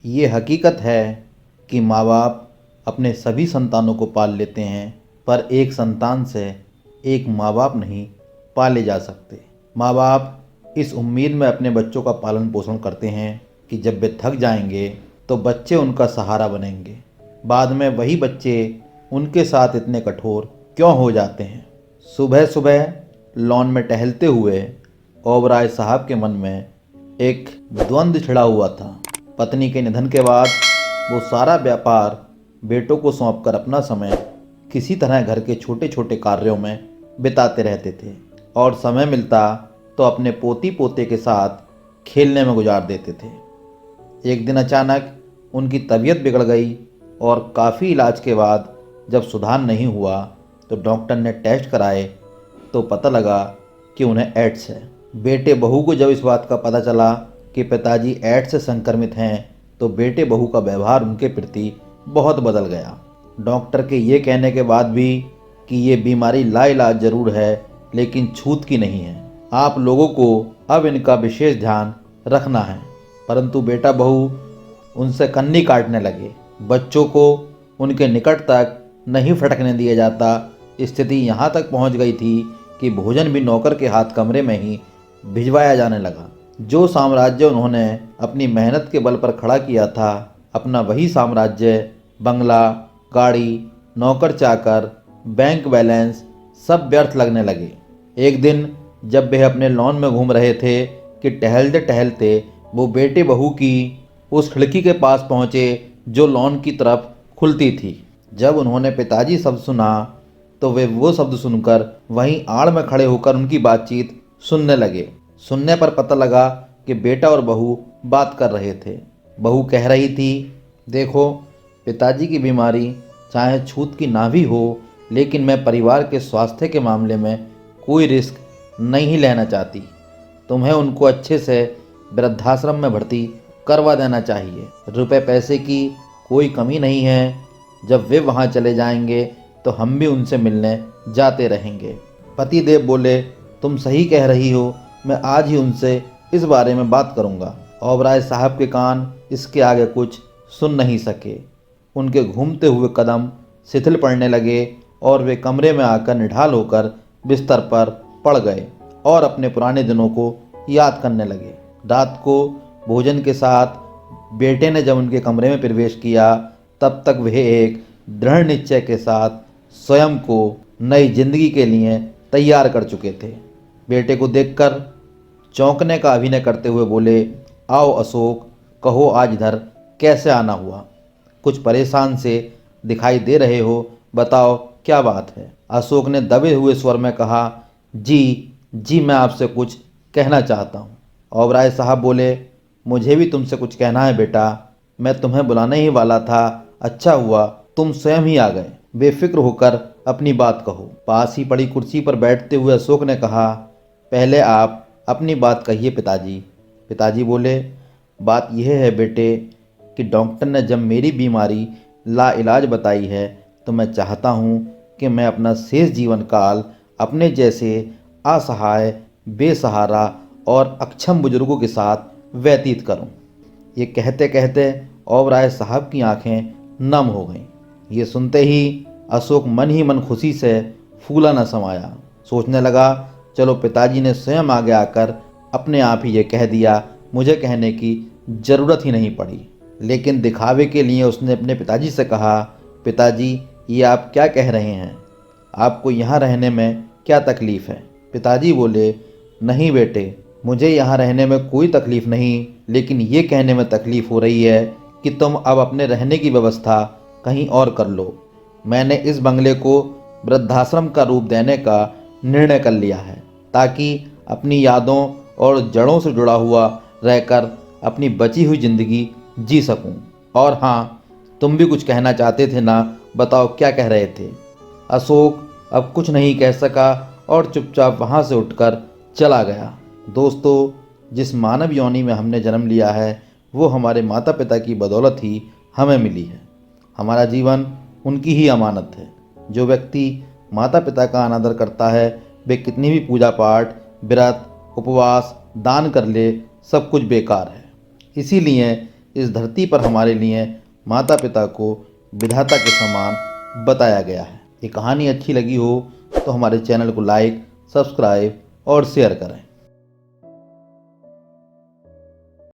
ये हकीकत है कि माँ बाप अपने सभी संतानों को पाल लेते हैं, पर एक संतान से एक माँ बाप नहीं पाले जा सकते। माँ बाप इस उम्मीद में अपने बच्चों का पालन पोषण करते हैं कि जब वे थक जाएंगे तो बच्चे उनका सहारा बनेंगे। बाद में वही बच्चे उनके साथ इतने कठोर क्यों हो जाते हैं? सुबह सुबह लॉन में टहलते हुए ओबराय साहब के मन में एक द्वंद्व छिड़ा हुआ था। पत्नी के निधन के बाद वो सारा व्यापार बेटों को सौंपकर अपना समय किसी तरह घर के छोटे छोटे कार्यों में बिताते रहते थे और समय मिलता तो अपने पोती पोते के साथ खेलने में गुजार देते थे। एक दिन अचानक उनकी तबीयत बिगड़ गई और काफ़ी इलाज के बाद जब सुधार नहीं हुआ तो डॉक्टर ने टेस्ट कराए तो पता लगा कि उन्हें एड्स है। बेटे बहू को जब इस बात का पता चला कि पिताजी एड्स से संक्रमित हैं तो बेटे बहू का व्यवहार उनके प्रति बहुत बदल गया। डॉक्टर के ये कहने के बाद भी कि ये बीमारी लाइलाज जरूर है लेकिन छूत की नहीं है, आप लोगों को अब इनका विशेष ध्यान रखना है। परंतु बेटा बहू उनसे कन्नी काटने लगे। बच्चों को उनके निकट तक नहीं फटकने दिया जाता। स्थिति यहाँ तक पहुँच गई थी कि भोजन भी नौकर के हाथ कमरे में ही भिजवाया जाने लगा। जो साम्राज्य उन्होंने अपनी मेहनत के बल पर खड़ा किया था, अपना वही साम्राज्य बंगला, गाड़ी, नौकर चाकर, बैंक बैलेंस सब व्यर्थ लगने लगे। एक दिन जब वे अपने लॉन में घूम रहे थे कि टहलते टहलते वो बेटे बहू की उस खिड़की के पास पहुँचे जो लॉन की तरफ खुलती थी। जब उन्होंने पिताजी शब्द सुना तो वे वो शब्द सुनकर वहीं आड़ में खड़े होकर उनकी बातचीत सुनने लगे। सुनने पर पता लगा कि बेटा और बहू बात कर रहे थे। बहू कह रही थी, देखो पिताजी की बीमारी चाहे छूत की ना भी हो लेकिन मैं परिवार के स्वास्थ्य के मामले में कोई रिस्क नहीं लेना चाहती। तुम्हें उनको अच्छे से वृद्धाश्रम में भर्ती करवा देना चाहिए। रुपए पैसे की कोई कमी नहीं है। जब वे वहाँ चले जाएंगे तो हम भी उनसे मिलने जाते रहेंगे। पति देव बोले, तुम सही कह रही हो, मैं आज ही उनसे इस बारे में बात करूंगा। ओबराय साहब के कान इसके आगे कुछ सुन नहीं सके। उनके घूमते हुए कदम शिथिल पड़ने लगे और वे कमरे में आकर निढाल होकर बिस्तर पर पड़ गए और अपने पुराने दिनों को याद करने लगे। रात को भोजन के साथ बेटे ने जब उनके कमरे में प्रवेश किया तब तक वह एक दृढ़ निश्चय के साथ स्वयं को नई जिंदगी के लिए तैयार कर चुके थे। बेटे को देखकर चौंकने का अभिनय करते हुए बोले, आओ अशोक, कहो आज इधर कैसे आना हुआ? कुछ परेशान से दिखाई दे रहे हो, बताओ क्या बात है? अशोक ने दबे हुए स्वर में कहा, जी मैं आपसे कुछ कहना चाहता हूँ। ओबराय साहब बोले, मुझे भी तुमसे कुछ कहना है बेटा। मैं तुम्हें बुलाने ही वाला था, अच्छा हुआ तुम स्वयं ही आ गए। बेफिक्र होकर अपनी बात कहो। पास ही पड़ी कुर्सी पर बैठते हुए अशोक ने कहा, पहले आप अपनी बात कहिए पिताजी। पिताजी बोले, बात यह है बेटे कि डॉक्टर ने जब मेरी बीमारी लाइलाज बताई है तो मैं चाहता हूँ कि मैं अपना शेष जीवन काल अपने जैसे असहाय, बेसहारा और अक्षम बुजुर्गों के साथ व्यतीत करूँ। ये कहते कहते ओबराय साहब की आंखें नम हो गईं। ये सुनते ही अशोक मन ही मन खुशी से फूला न समाया। सोचने लगा, चलो पिताजी ने स्वयं आगे आकर अपने आप ही ये कह दिया, मुझे कहने की ज़रूरत ही नहीं पड़ी। लेकिन दिखावे के लिए उसने अपने पिताजी से कहा, पिताजी ये आप क्या कह रहे हैं? आपको यहाँ रहने में क्या तकलीफ़ है? पिताजी बोले, नहीं बेटे, मुझे यहाँ रहने में कोई तकलीफ़ नहीं, लेकिन ये कहने में तकलीफ़ हो रही है कि तुम अब अपने रहने की व्यवस्था कहीं और कर लो। मैंने इस बंगले को वृद्धाश्रम का रूप देने का निर्णय कर लिया है ताकि अपनी यादों और जड़ों से जुड़ा हुआ रहकर अपनी बची हुई ज़िंदगी जी सकूं। और हाँ, तुम भी कुछ कहना चाहते थे ना, बताओ क्या कह रहे थे? अशोक अब कुछ नहीं कह सका और चुपचाप वहाँ से उठकर चला गया। दोस्तों, जिस मानव योनि में हमने जन्म लिया है वो हमारे माता पिता की बदौलत ही हमें मिली है। हमारा जीवन उनकी ही अमानत है। जो व्यक्ति माता पिता का अनादर करता है वे कितनी भी पूजा पाठ, व्रत, उपवास, दान कर ले, सब कुछ बेकार है। इसीलिए इस धरती पर हमारे लिए माता पिता को विधाता के समान बताया गया है। ये कहानी अच्छी लगी हो तो हमारे चैनल को लाइक, सब्सक्राइब और शेयर करें।